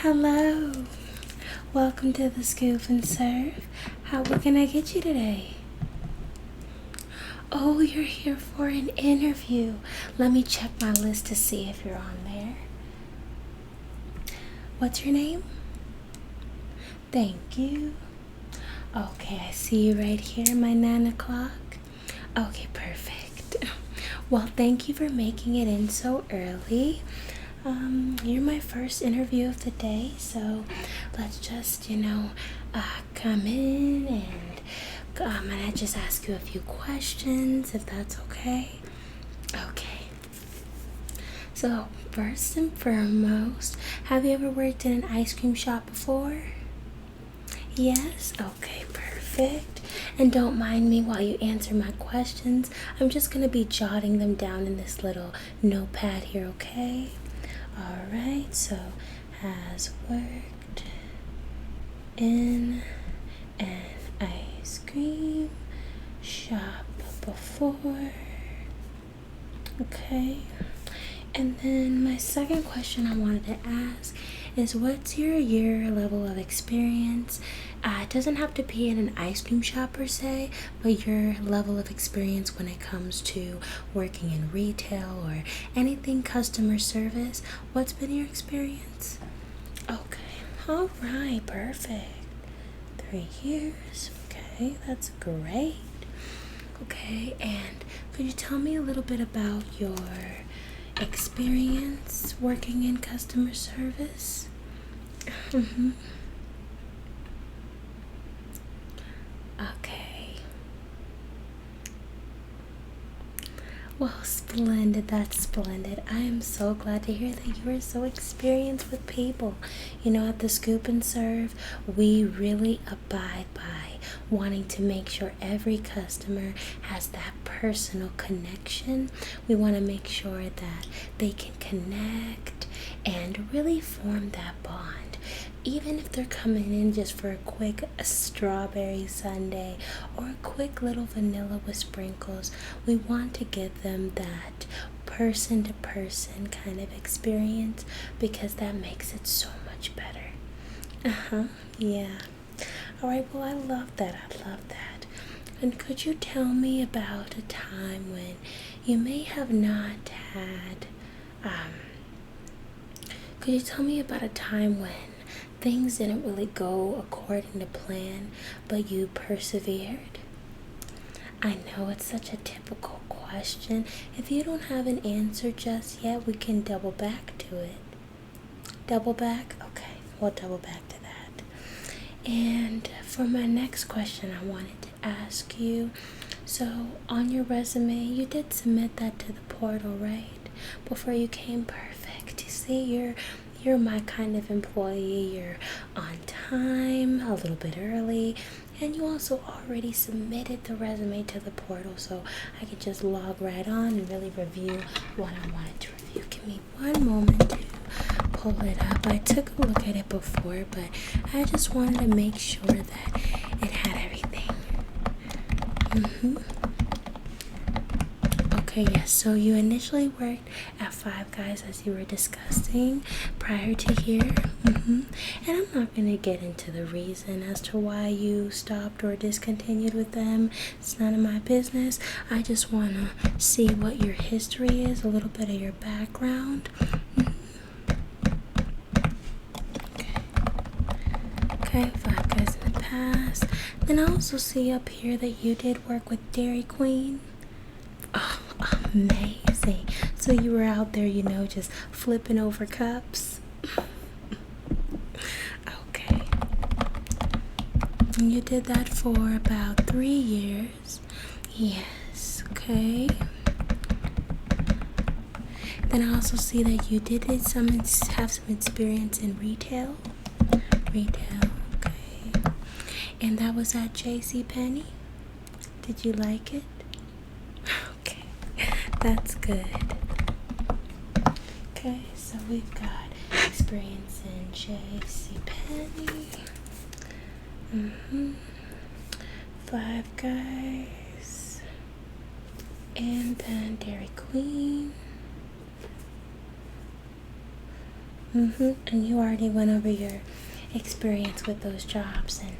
Hello, welcome to the Scoop and Serve. How can I get you today? Oh, you're here for an interview. Let me check my list to see if you're on there. What's your name? Thank you. Okay, I see you right here, my 9 o'clock. Okay, perfect. Well, thank you for making it in so early. You're my first interview of the day, so let's just, come in and I'm gonna just ask you a few questions, if that's okay. Okay. So, first and foremost, have you ever worked in an ice cream shop before? Yes? Okay, perfect. And don't mind me while you answer my questions. I'm just gonna be jotting them down in this little notepad here, okay? Alright, so has worked in an ice cream shop before. Okay. And then my second question I wanted to ask is, what's your year level of experience? It doesn't have to be in an ice cream shop per se, but your level of experience when it comes to working in retail or anything customer service. What's been your experience? Okay. All right. Perfect. 3 years. Okay. That's great. Okay. And could you tell me a little bit about your experience working in customer service? Okay. Well, splendid. That's splendid. I am so glad to hear that you are so experienced with people. At the Scoop and Serve, we really abide by wanting to make sure every customer has that personal connection. We want to make sure that they can connect and really form that bond. Even if they're coming in just for a quick strawberry sundae or a quick little vanilla with sprinkles, we want to give them that person to person kind of experience because that makes it so much better. Yeah. All right, well, I love that. And could you tell me about a time when you may have not had, could you tell me about a time when things didn't really go according to plan, but you persevered? I know it's such a typical question. If you don't have an answer just yet, we can double back to it. Double back? Okay, we'll double back to that. And for my next question, I wanted to ask you, so on your resume, you did submit that to the portal, right? Before you came. Perfect. You see, you're my kind of employee. You're on time, a little bit early, and you also already submitted the resume to the portal, so I could just log right on and really review what I wanted to review. Give me one moment to pull it up. I took a look at it before, but I just wanted to make sure that it had everything. Okay, yes, so you initially worked at Five Guys as you were discussing prior to here. And I'm not going to get into the reason as to why you stopped or discontinued with them. It's none of my business. I just want to see what your history is, a little bit of your background. Okay, Five Guys in the past. Then I also see up here that you did work with Dairy Queen. Oh, amazing. So you were out there, just flipping over cups. Okay. And you did that for about 3 years. Yes, okay. Then I also see that you did have some experience in retail. Okay. And that was at JCPenney. Did you like it? Okay, that's good. Okay, so we've got experience in JCPenney. Five Guys. And then Dairy Queen. And you already went over your experience with those jobs and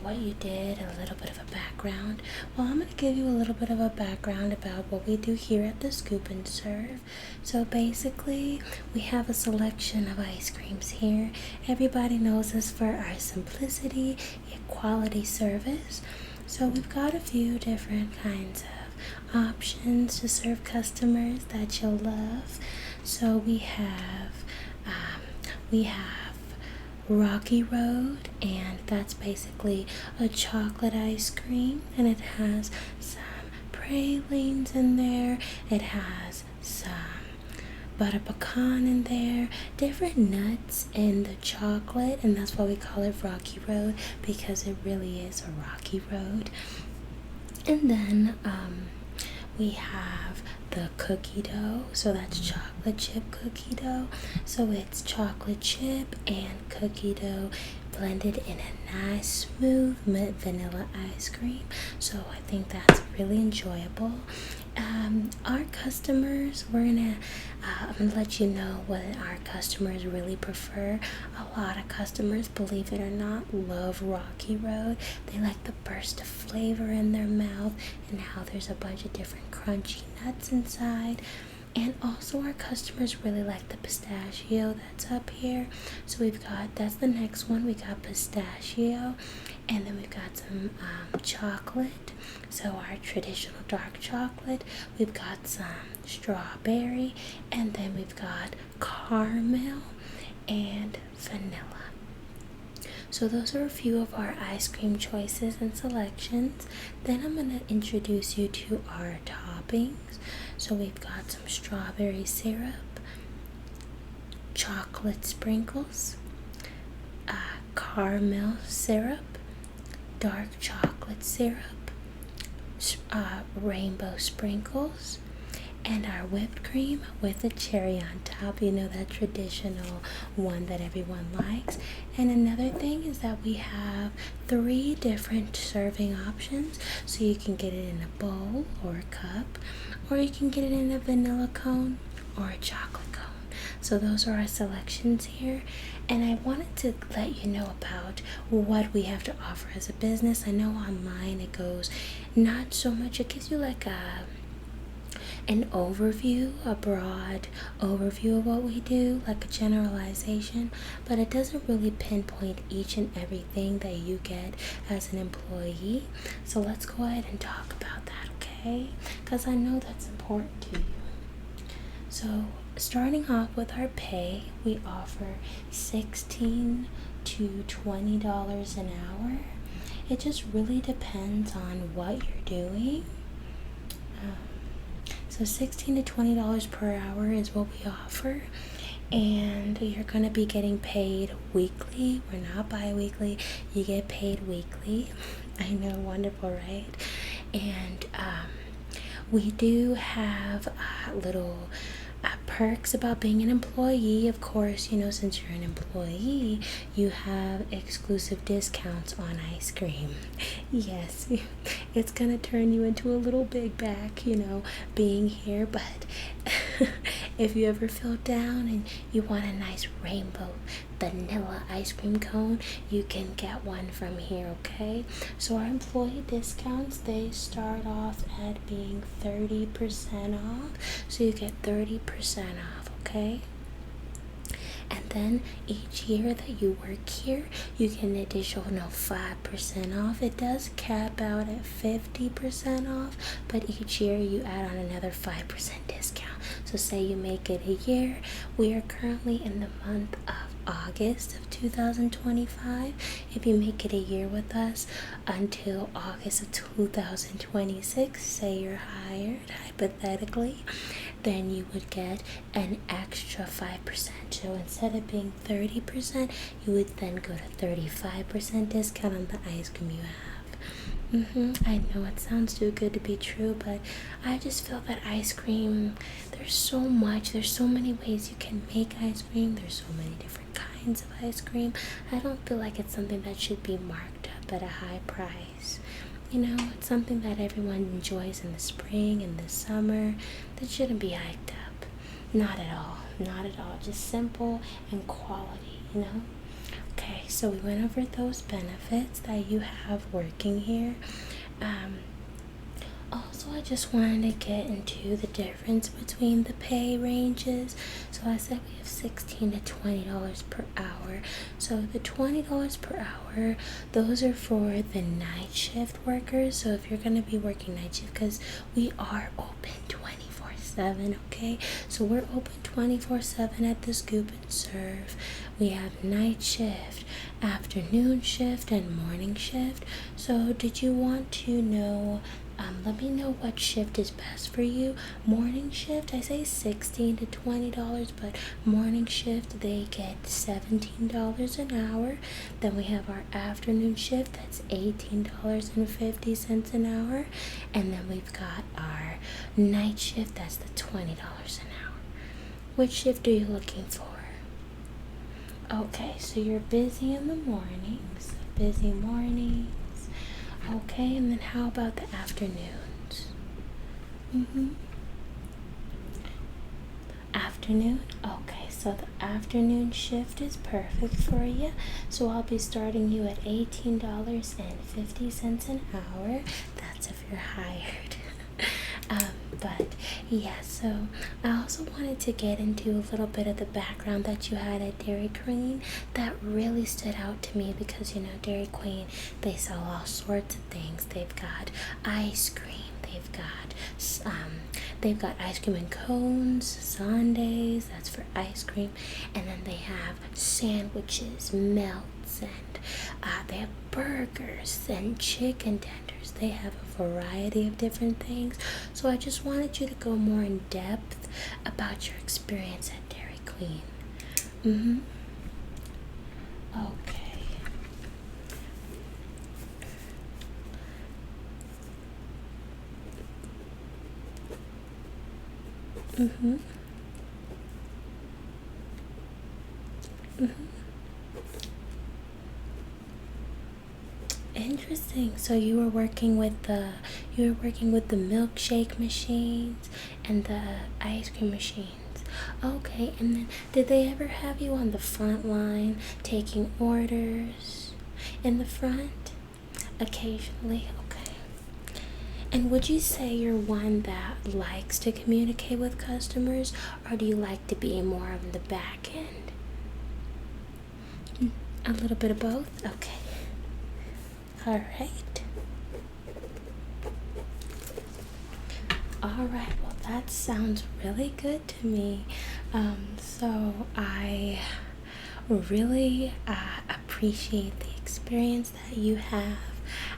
what you did, a little bit of a background. Well, I'm going to give you a little bit of a background about what we do here at the Scoop and Serve. So basically, we have a selection of ice creams here. Everybody knows us for our simplicity and quality service. So we've got a few different kinds of options to serve customers that you'll love. So we have Rocky Road, and that's basically a chocolate ice cream, and it has some pralines in there. It has some butter pecan in there, different nuts in the chocolate, and that's why we call it Rocky Road, because it really is a rocky road. And then we have the cookie dough, so that's chocolate chip cookie dough. So it's chocolate chip and cookie dough blended in a nice smooth vanilla ice cream. So I think that's really enjoyable. Our customers, I'm gonna let you know what our customers really prefer. A lot of customers, believe it or not, love Rocky Road. They like the burst of flavor in their mouth and how there's a bunch of different crunchy nuts inside. And also our customers really like the pistachio that's up here. So that's the next one. We got pistachio, and then we've got some chocolate. So our traditional dark chocolate. We've got some strawberry, and then we've got caramel and vanilla. So those are a few of our ice cream choices and selections. Then I'm going to introduce you to our toppings. So we've got some strawberry syrup, chocolate sprinkles, caramel syrup, dark chocolate syrup, rainbow sprinkles, and our whipped cream with a cherry on top. That traditional one that everyone likes. And another thing is that we have 3 different serving options. So you can get it in a bowl or a cup, or you can get it in a vanilla cone or a chocolate cone. So those are our selections here. And I wanted to let you know about what we have to offer as a business. I know online it goes not so much, it gives you like an overview, a broad overview of what we do, like a generalization, but it doesn't really pinpoint each and everything that you get as an employee. So let's go ahead and talk about that, okay? Because I know that's important to you. So starting off with our pay, we offer $16 to $20 an hour. It just really depends on what you're doing. So $16 to $20 per hour is what we offer, and you're going to be getting paid weekly. We're not bi-weekly. You get paid weekly. I know, wonderful, right? And we do have little perks about being an employee. Of course, since you're an employee, you have exclusive discounts on ice cream. Yes, it's gonna turn you into a little big back, being here, but if you ever feel down and you want a nice rainbow vanilla ice cream cone, you can get one from here, okay? So our employee discounts, they start off at being 30% off, so you get 30% off, okay? And then each year that you work here, you get an additional 5% off. It does cap out at 50% off, but each year you add on another 5% discount. So say you make it a year. We are currently in the month of August of 2025. If you make it a year with us until August of 2026, say you're hired hypothetically, then you would get an extra 5%. So instead of being 30%, you would then go to 35% discount on the ice cream you have. I know it sounds too good to be true, but I just feel that ice cream, there's so many ways you can make ice cream. There's so many different kinds of ice cream. I don't feel like it's something that should be marked up at a high price. It's something that everyone enjoys in the spring and the summer. That shouldn't be hiked up. Not at all. not at all. Just simple and quality, you know? Okay, so we went over those benefits that you have working here. Also, I just wanted to get into the difference between the pay ranges. So I said we have $16 to $20 per hour. So the $20 per hour, those are for the night shift workers. So if you're going to be working night shift, because we are open 24/7, okay? So we're open 24/7 at the Scoop and Serve. We have night shift, afternoon shift, and morning shift. So did you want to know, let me know what shift is best for you. Morning shift, I say $16 to $20, but morning shift, they get $17 an hour. Then we have our afternoon shift, that's $18.50 an hour. And then we've got our night shift, that's the $20 an hour. Which shift are you looking for? Okay, so you're busy in the mornings. Busy mornings. Okay, and then how about the afternoons? Afternoon? Okay, so the afternoon shift is perfect for you. So I'll be starting you at $18.50 an hour. That's if you're hired. But yeah, so I also wanted to get into a little bit of the background that you had at Dairy Queen. That really stood out to me because, you know, Dairy Queen, they sell all sorts of things. They've got ice cream, they've got ice cream and cones, sundaes, that's for ice cream, and then they have sandwiches, melts, and they have burgers and chicken tenders. They have a variety of different things. So I just wanted you to go more in depth about your experience at Dairy Queen. Okay. Interesting. So you were working with the milkshake machines and the ice cream machines. Okay, and then did they ever have you on the front line taking orders in the front? Occasionally, okay. And would you say you're one that likes to communicate with customers, or do you like to be more on the back end? A little bit of both? Okay. All right. All right. Well, that sounds really good to me. So I really appreciate the experience that you have.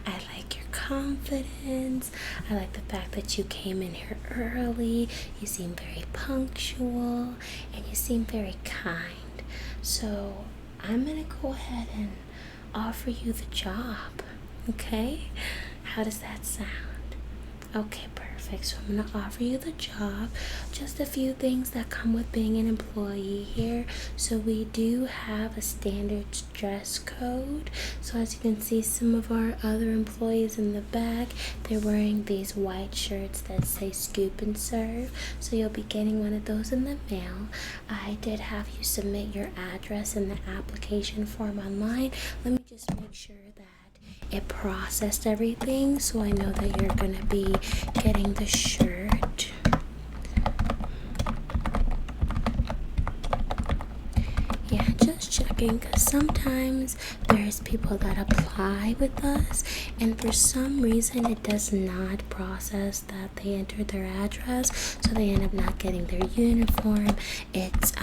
I like your confidence. I like the fact that you came in here early. You seem very punctual and you seem very kind. So I'm gonna go ahead and offer you the job. Okay? How does that sound? Okay, perfect. So I'm gonna offer you the job. Just a few things that come with being an employee here. So we do have a standard dress code. So as you can see, some of our other employees in the back, they're wearing these white shirts that say Scoop and Serve. So you'll be getting one of those in the mail. I did have you submit your address in the application form online. Let me just make sure that it processed everything, so I know that you're gonna be getting the shirt. Yeah, just checking, because sometimes there's people that apply with us and for some reason it does not process that they entered their address, so they end up not getting their uniform. It's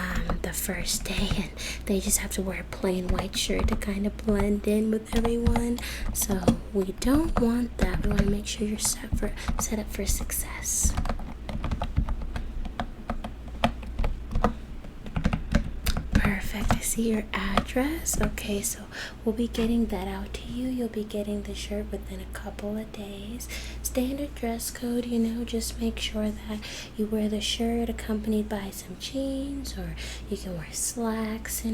the first day and they just have to wear a plain white shirt to kind of blend in with everyone. So we don't want that. We want to make sure you're set up for success. Perfect. I see your address. Okay, so we'll be getting that out to you. You'll be getting the shirt within a couple of days. standard dress code, just make sure that you wear the shirt accompanied by some jeans, or you can wear slacks.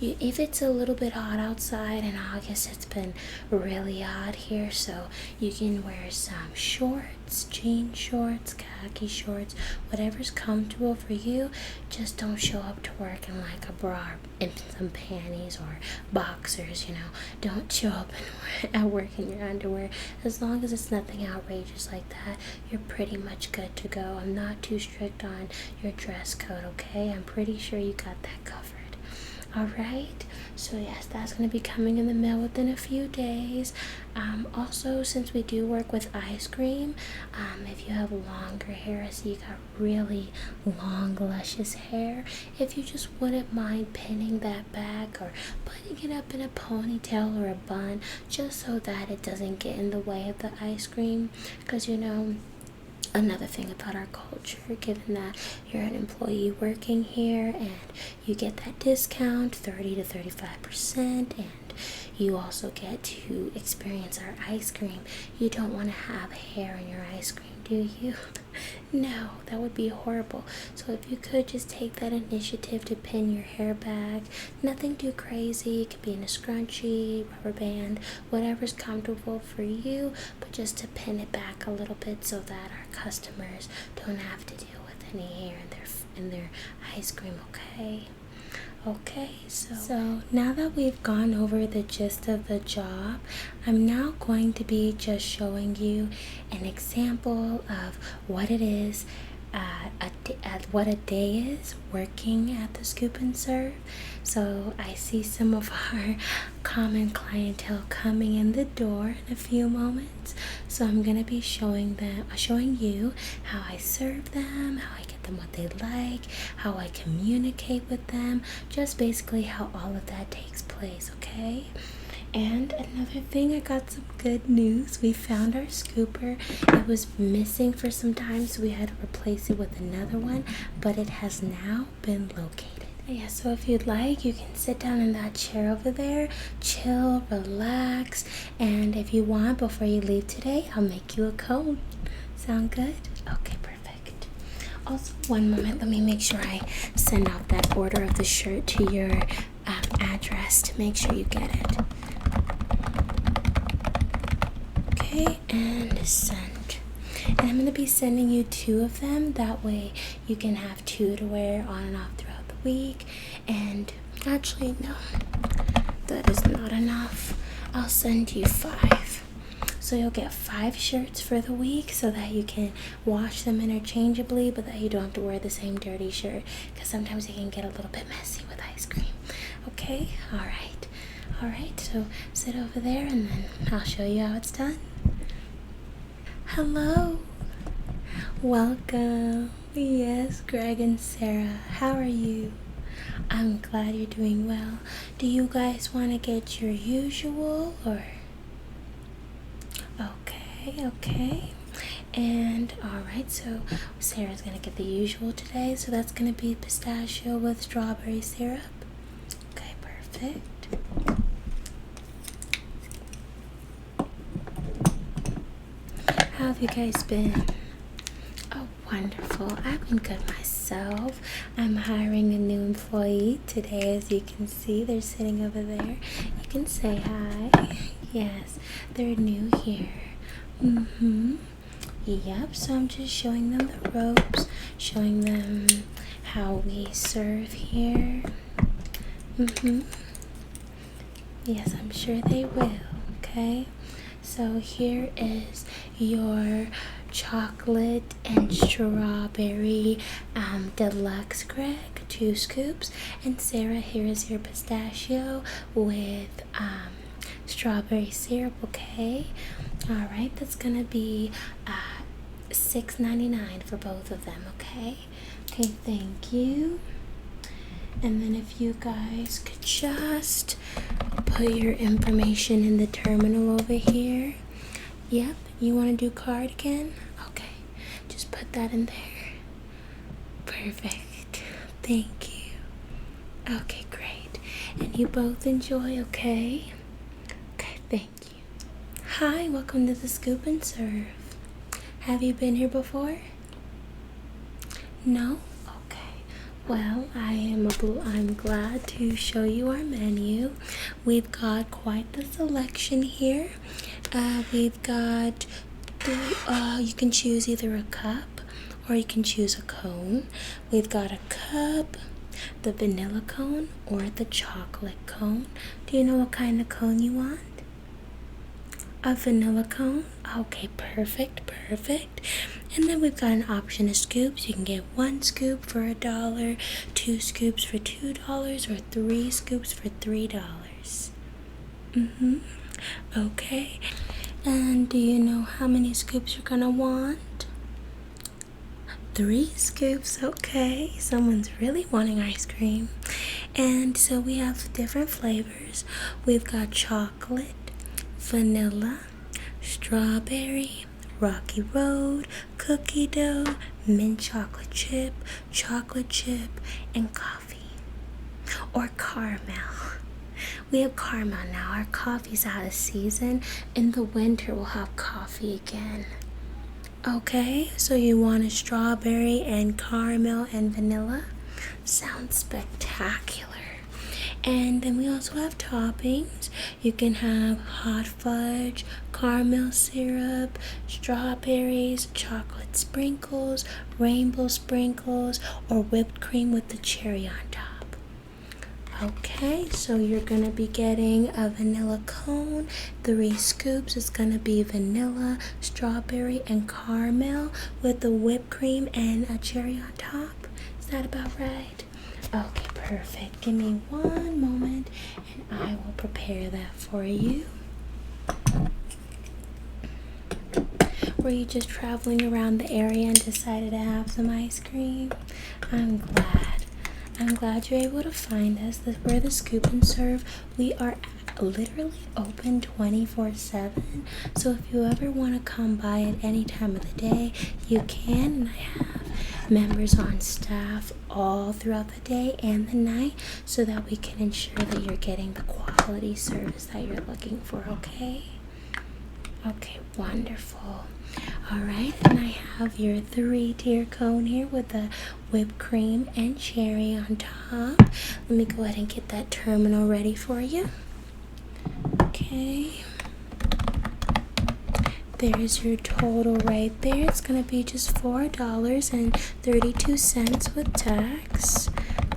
If it's a little bit hot outside in August, it's been really hot here, so you can wear some shorts, jean shorts, khaki shorts, whatever's comfortable for you. Just don't show up to work in like a bra and some panties or boxers. Don't show up at work in your underwear. As long as it's nothing outrageous like that, you're pretty much good to go. I'm not too strict on your dress code, okay? I'm pretty sure you got that covered. Alright, so yes, that's going to be coming in the mail within a few days. Also, since we do work with ice cream, if you have longer hair, I see you got really long, luscious hair, if you just wouldn't mind pinning that back or putting it up in a ponytail or a bun, just so that it doesn't get in the way of the ice cream, because another thing about our culture, given that you're an employee working here and you get that discount 30 to 35%, and you also get to experience our ice cream, you don't want to have hair in your ice cream, do you? No, that would be horrible. So if you could just take that initiative to pin your hair back, nothing too crazy. It could be in a scrunchie, rubber band, whatever's comfortable for you, but just to pin it back a little bit so that our customers don't have to deal with any hair in their ice cream, okay? Okay, so now that we've gone over the gist of the job, I'm now going to be just showing you an example of what it is, what a day is working at the Scoop and Serve. So I see some of our common clientele coming in the door in a few moments. So I'm gonna be showing you how I serve them, how I get them what they like, how I communicate with them, just basically how all of that takes place, okay? And another thing, I got some good news. We found our scooper. It was missing for some time, so we had to replace it with another one, but it has now been located. Yeah, so if you'd like, you can sit down in that chair over there, chill, relax, and if you want, before you leave today, I'll make you a cone. Sound good? Okay, perfect. Also, one moment, let me make sure I send out that order of the shirt to your address to make sure you get it. Okay, and send. And I'm going to be sending you 2 of them. That way you can have 2 to wear on and off throughout the week. And actually, no, that is not enough. I'll send you 5. So you'll get 5 shirts for the week so that you can wash them interchangeably, but that you don't have to wear the same dirty shirt, because sometimes it can get a little bit messy with ice cream. Okay? Alright, so sit over there and then I'll show you how it's done. Hello. Welcome. Yes, Greg and Sarah. How are you? I'm glad you're doing well. Do you guys want to get your usual or? Okay. And alright, so Sarah's gonna get the usual today. So that's gonna be pistachio with strawberry syrup. Okay, perfect. How have you guys been? Oh, wonderful. I've been good myself. I'm hiring a new employee today, as you can see. They're sitting over there. You can say hi. Yes, they're new here. Yep, so I'm just showing them the ropes, showing them how we serve here. Yes, I'm sure they will, okay? So here is your chocolate and strawberry deluxe, Greg, 2 scoops. And Sarah, here is your pistachio with strawberry syrup, okay? Alright, that's gonna be $6.99 for both of them, okay? Okay, thank you. And then if you guys could just put your information in the terminal over here. Yep, you want to do card again? Okay, just put that in there. Perfect. Thank you. Okay, great. And you both enjoy, okay? Okay, thank you. Hi, welcome to the Scoop and Serve. Have you been here before? No? Okay. Well, I'm glad to show you our menu. We've got quite the selection here. We've got you can choose either a cup or you can choose a cone. We've got a cup, the vanilla cone, or the chocolate cone. Do you know what kind of cone you want? A vanilla cone? Okay, perfect. And then we've got an option of scoops. You can get 1 scoop for $1, 2 scoops for $2, or 3 scoops for $3. Okay. And do you know how many scoops you're gonna want? 3 scoops, okay. Someone's really wanting ice cream. And so we have different flavors. We've got chocolate, vanilla, strawberry, rocky road, cookie dough, mint chocolate chip, and coffee. Or caramel. We have caramel now. Our coffee's out of season. In the winter, we'll have coffee again. Okay, so you want a strawberry and caramel and vanilla? Sounds spectacular. And then we also have toppings. You can have hot fudge, caramel syrup, strawberries, chocolate sprinkles, rainbow sprinkles, or whipped cream with the cherry on top. Okay, so you're gonna be getting a vanilla cone. 3 scoops is gonna be vanilla, strawberry, and caramel with the whipped cream and a cherry on top. Is that about right? Okay, perfect. Give me 1 moment and I will prepare that for you. Were you just traveling around the area and decided to have some ice cream? I'm glad you're able to find us. We're the Scoop and Serve. We are literally open 24/7. So if you ever want to come by at any time of the day, you can. And I have members on staff all throughout the day and the night so that we can ensure that you're getting the quality service that you're looking for, okay? Okay, wonderful. All right, and I have your 3-tier cone here with the whipped cream and cherry on top. Let me go ahead and get that terminal ready for you. Okay. There's your total right there. It's going to be just $4.32 with tax.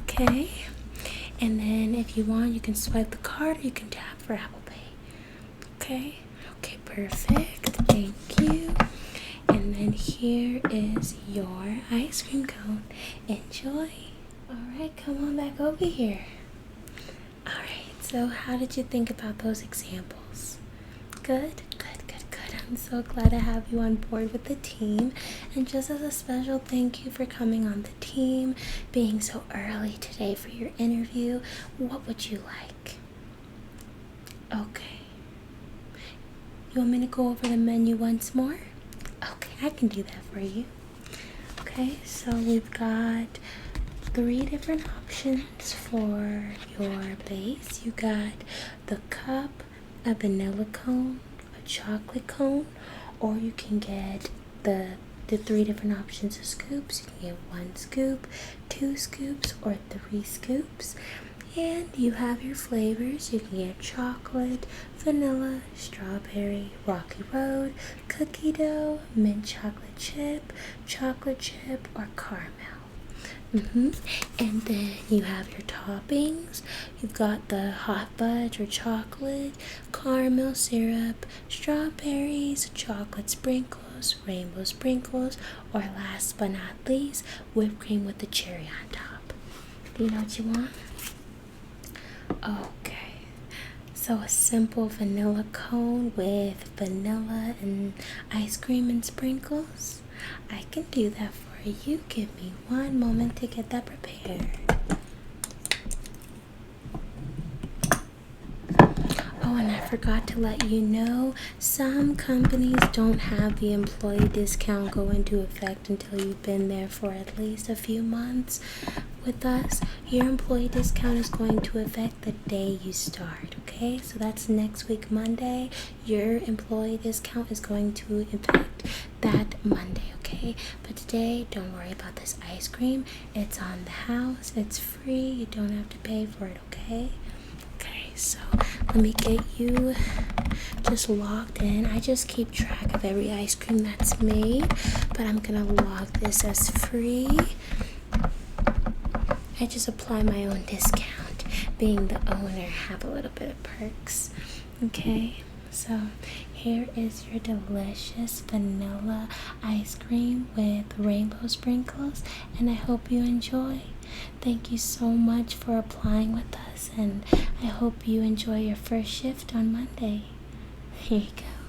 Okay. And then if you want, you can swipe the card or you can tap for Apple Pay. Okay. Okay, perfect. Thank you. And then here is your ice cream cone. Enjoy. All right, come on back over here. All right, so how did you think about those examples? Good. I'm so glad to have you on board with the team. And just as a special thank you for coming on the team, being so early today for your interview, what would you like? Okay. You want me to go over the menu once more? Okay, I can do that for you. Okay, so we've got 3 different options for your base. You got the cup, a vanilla cone, a chocolate cone, or you can get the 3 different options of scoops. You can get 1 scoop, 2 scoops, or 3 scoops. And you have your flavors. You can get chocolate, vanilla, strawberry, rocky road, cookie dough, mint chocolate chip, or caramel. And then you have your toppings. You've got the hot fudge or chocolate, caramel syrup, strawberries, chocolate sprinkles, rainbow sprinkles, or last but not least, whipped cream with the cherry on top. Do you know what you want? Okay, so a simple vanilla cone with vanilla and ice cream and sprinkles. I can do that for you. Give me 1 moment to get that prepared. Oh, and I forgot to let you know, some companies don't have the employee discount go into effect until you've been there for at least a few months. With us, your employee discount is going to affect the day you start, okay? So that's next week, Monday. Your employee discount is going to affect that Monday, okay? But today, don't worry about this ice cream. It's on the house. It's free. You don't have to pay for it, okay? Okay, so let me get you just logged in. I just keep track of every ice cream that's made, but I'm gonna log this as free. I just apply my own discount. Being the owner, have a little bit of perks. Okay, so here is your delicious vanilla ice cream with rainbow sprinkles, and I hope you enjoy. Thank you so much for applying with us, and I hope you enjoy your first shift on Monday. Here you go.